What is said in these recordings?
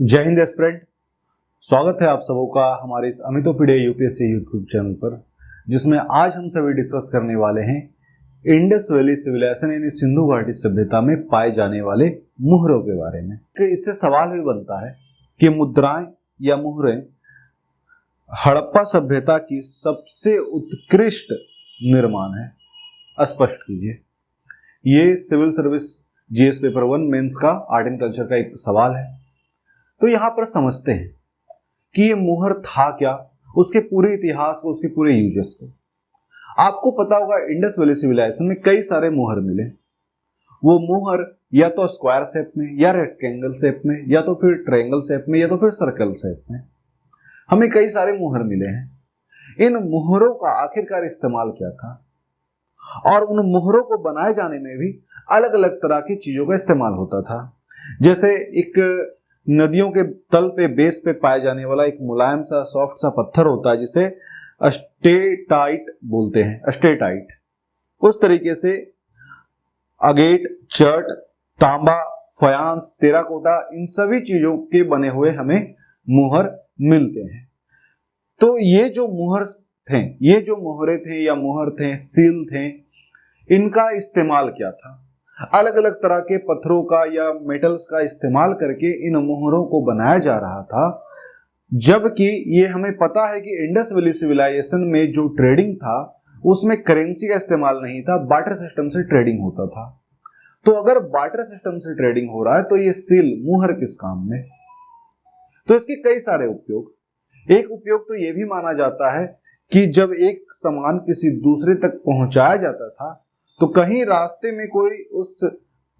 जय हिंद एस्पिरेंट। स्वागत है आप सबों का हमारे इस अमितोपीडिया यूपीएससी यूट्यूब चैनल पर, जिसमें आज हम सभी डिस्कस करने वाले हैं इंडस वैली सिविलाइजेशन यानी सिंधु घाटी सभ्यता में पाए जाने वाले मुहरों के बारे में। कि इससे सवाल भी बनता है कि मुद्राएं या मुहरें हड़प्पा सभ्यता की सबसे उत्कृष्ट निर्माण है, स्पष्ट कीजिए। ये civil service GS paper 1 mains का आर्ट एंड कल्चर का एक सवाल है। तो यहां पर समझते हैं कि ये मुहर था क्या, उसके पूरे इतिहास को, उसके पूरे यूजेस को। आपको पता होगा इंडस वैली सिविलाइजेशन में कई सारे मुहर मिले। वो मुहर या तो स्क्वायर शेप में, या रेक्टेंगल शेप में, या तो फिर ट्रायंगल शेप में, या तो फिर सर्कल शेप में हमें कई सारे मुहर मिले हैं। इन मुहरों का आखिरकार इस्तेमाल क्या था, और उन मुहरों को बनाए जाने में भी अलग अलग तरह की चीजों का इस्तेमाल होता था। जैसे एक नदियों के तल पे बेस पे पाए जाने वाला एक मुलायम सा सॉफ्ट सा पत्थर होता है, जिसे अस्टेटाइट बोलते हैं, अस्टेटाइट। उस तरीके से अगेट, चर्ट, तांबा, फयांस, टेराकोटा, इन सभी चीजों के बने हुए हमें मुहर मिलते हैं। तो ये जो मुहर थे, ये जो मुहरे थे या मुहर थे, सील थे, इनका इस्तेमाल क्या था? अलग अलग तरह के पत्थरों का या मेटल्स का इस्तेमाल करके इन मुहरों को बनाया जा रहा था। जबकि ये हमें पता है कि इंडस वैली सिविलाइजेशन में जो ट्रेडिंग था उसमें करेंसी का इस्तेमाल नहीं था, बार्टर सिस्टम से ट्रेडिंग होता था। तो अगर बार्टर सिस्टम से ट्रेडिंग हो रहा है तो ये सील मुहर किस काम में? तो इसके कई सारे उपयोग। एक उपयोग तो यह भी माना जाता है कि जब एक सामान किसी दूसरे तक पहुंचाया जाता था तो कहीं रास्ते में कोई उस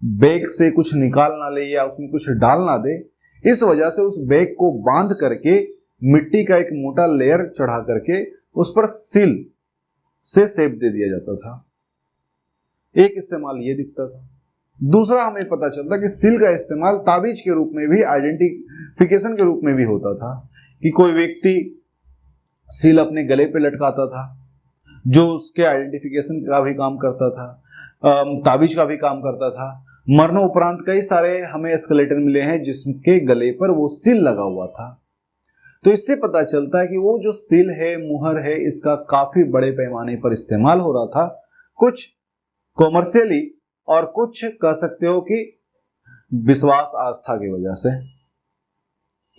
बैग से कुछ निकाल ना ले या उसमें कुछ डाल ना दे, इस वजह से उस बैग को बांध करके मिट्टी का एक मोटा लेयर चढ़ा करके उस पर सील से सेप दे दिया जाता था। एक इस्तेमाल ये दिखता था। दूसरा हमें पता चलता कि सील का इस्तेमाल ताबीज के रूप में भी, आइडेंटिफिकेशन के रूप में भी होता था, कि कोई व्यक्ति सील अपने गले पे लटकाता था जो उसके आइडेंटिफिकेशन का भी काम करता था, ताबीज का भी काम करता था। मरणोपरांत कई सारे हमें स्केलेटन मिले हैं जिसके गले पर वो सील लगा हुआ था। तो इससे पता चलता है कि वो जो सील है, मुहर है, इसका काफी बड़े पैमाने पर इस्तेमाल हो रहा था, कुछ कॉमर्शियली और कुछ कह सकते हो कि विश्वास आस्था की वजह से।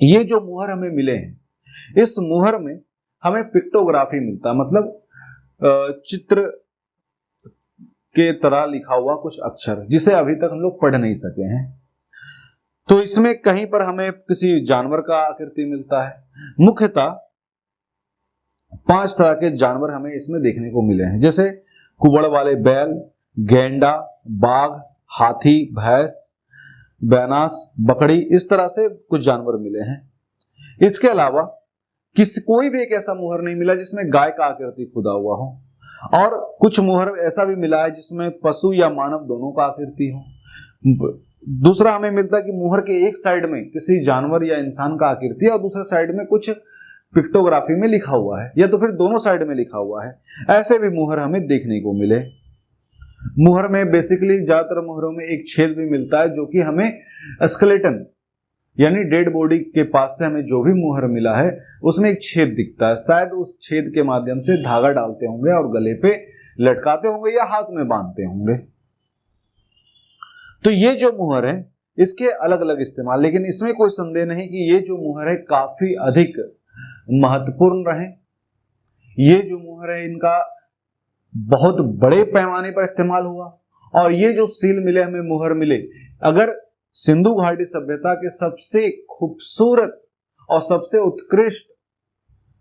ये जो मुहर हमें मिले हैं, इस मुहर में हमें पिक्टोग्राफी मिलता है, मतलब चित्र के तरह लिखा हुआ कुछ अक्षर, जिसे अभी तक हम लोग पढ़ नहीं सके हैं। तो इसमें कहीं पर हमें किसी जानवर का आकृति मिलता है। मुख्यतः 5 तरह के जानवर हमें इसमें देखने को मिले हैं, जैसे कुबड़ वाले बैल, गैंडा, बाघ, हाथी, भैंस, बैनास, बकरी, इस तरह से कुछ जानवर मिले हैं। इसके अलावा कोई भी एक ऐसा मुहर नहीं मिला जिसमें गाय का आकृति खुदा हुआ हो, और कुछ मुहर ऐसा भी मिला है जिसमें पशु या मानव दोनों का आकृति हो। दूसरा हमें मिलता है कि मुहर के एक साइड में किसी जानवर या इंसान का आकृति है और दूसरे साइड में कुछ पिक्टोग्राफी में लिखा हुआ है, या तो फिर दोनों साइड में लिखा हुआ है। ऐसे भी मुहर हमें देखने को मिले। मुहर में बेसिकली ज्यादातर मुहरों में एक छेद भी मिलता है, जो कि हमें स्केलेटन यानी डेड बॉडी के पास से हमें जो भी मुहर मिला है उसमें एक छेद दिखता है। शायद उस छेद के माध्यम से धागा डालते होंगे और गले पे लटकाते होंगे या हाथ में बांधते होंगे। तो ये जो मुहर है इसके अलग अलग इस्तेमाल, लेकिन इसमें कोई संदेह नहीं कि ये जो मुहर है काफी अधिक महत्वपूर्ण रहे। ये जो मुहर है इनका बहुत बड़े पैमाने पर इस्तेमाल हुआ, और ये जो सील मिले, हमें मुहर मिले, अगर सिंधु घाटी सभ्यता के सबसे खूबसूरत और सबसे उत्कृष्ट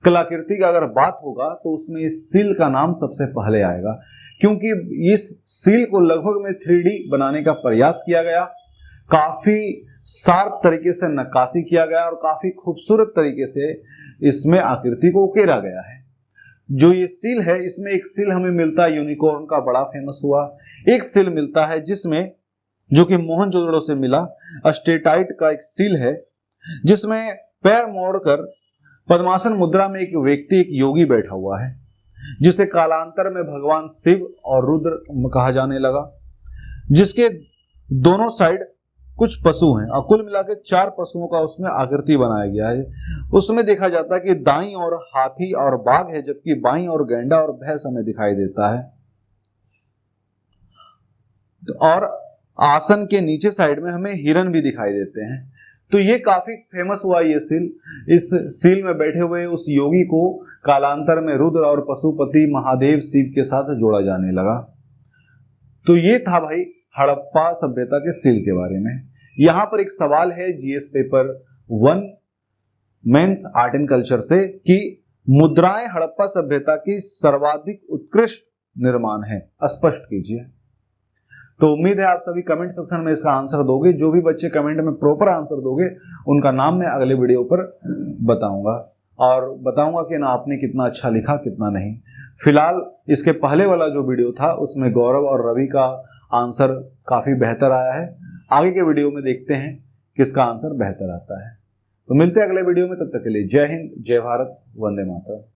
कलाकृति की अगर बात होगा तो उसमें इस सील का नाम सबसे पहले आएगा, क्योंकि इस सील को लगभग में 3D बनाने का प्रयास किया गया, काफी शार्प तरीके से नक्काशी किया गया और काफी खूबसूरत तरीके से इसमें आकृति को उकेरा गया है। जो ये सील है, इसमें एक सील हमें मिलता है यूनिकॉर्न का, बड़ा फेमस हुआ। एक सील मिलता है जिसमें, जो कि मोहनजोदड़ो से मिला, अस्टेटाइट का एक सील है जिसमें पैर मोड़कर पद्मासन मुद्रा में एक व्यक्ति, एक योगी बैठा हुआ है, जिसे कालांतर में भगवान शिव और रुद्र कहा जाने लगा, जिसके दोनों साइड कुछ पशु हैं और कुल मिलाकर 4 पशुओं का उसमें आकृति बनाया गया है। उसमें देखा जाता है कि दाईं ओर हाथी और बाघ है, जबकि बाईं ओर गैंडा और भैंस हमें दिखाई देता है। और आसन के नीचे साइड में हमें हिरन भी दिखाई देते हैं। तो ये काफी फेमस हुआ ये सील। इस सील में बैठे हुए उस योगी को कालांतर में रुद्र और पशुपति महादेव शिव के साथ जोड़ा जाने लगा। तो ये था भाई हड़प्पा सभ्यता के सील के बारे में। यहां पर एक सवाल है GS paper 1 mains art and culture से कि मुद्राएं हड़प्पा सभ्यता की सर्वाधिक उत्कृष्ट निर्माण है, स्पष्ट कीजिए। तो उम्मीद है आप सभी कमेंट सेक्शन में इसका आंसर दोगे। जो भी बच्चे कमेंट में प्रॉपर आंसर दोगे उनका नाम मैं अगले वीडियो पर बताऊंगा और बताऊंगा कि ना आपने कितना अच्छा लिखा कितना नहीं। फिलहाल इसके पहले वाला जो वीडियो था उसमें गौरव और रवि का आंसर काफी बेहतर आया है। आगे के वीडियो में देखते हैं किसका आंसर बेहतर आता है। तो मिलते हैं अगले वीडियो में, तब तक के लिए जय हिंद, जय भारत, वंदे मातरम।